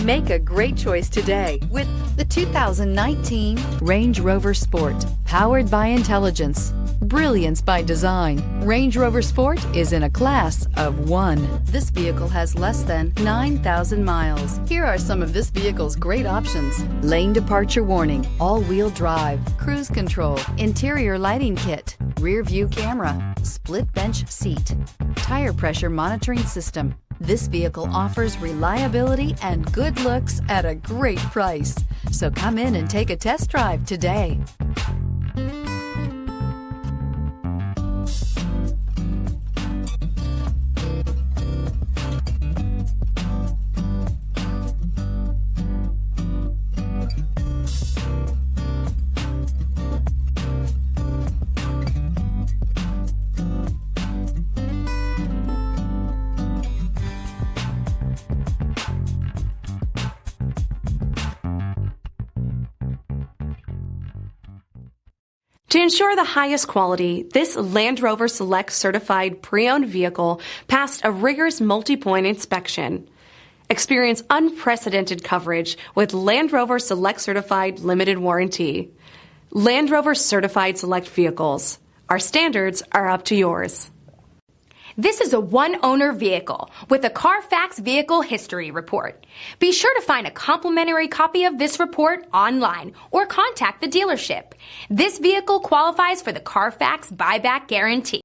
Make a great choice today with the 2019 Range Rover Sport. Powered by intelligence, brilliance by design, Range Rover Sport is in a class of one. This vehicle has less than 9,000 miles. Here are some of this vehicle's great options: lane departure warning, all-wheel drive, cruise control, interior lighting kit, rear view camera, split bench seat, tire pressure monitoring system. This vehicle offers reliability and good looks at a great price. So come in and take a test drive today. To ensure the highest quality, this Land Rover Select certified pre-owned vehicle passed a rigorous multi-point inspection. Experience unprecedented coverage with Land Rover Select Certified Limited Warranty. Land Rover Certified Select Vehicles. Our standards are up to yours. This is a one-owner vehicle with a Carfax Vehicle History Report. Be sure to find a complimentary copy of this report online or contact the dealership. This vehicle qualifies for the Carfax Buyback Guarantee.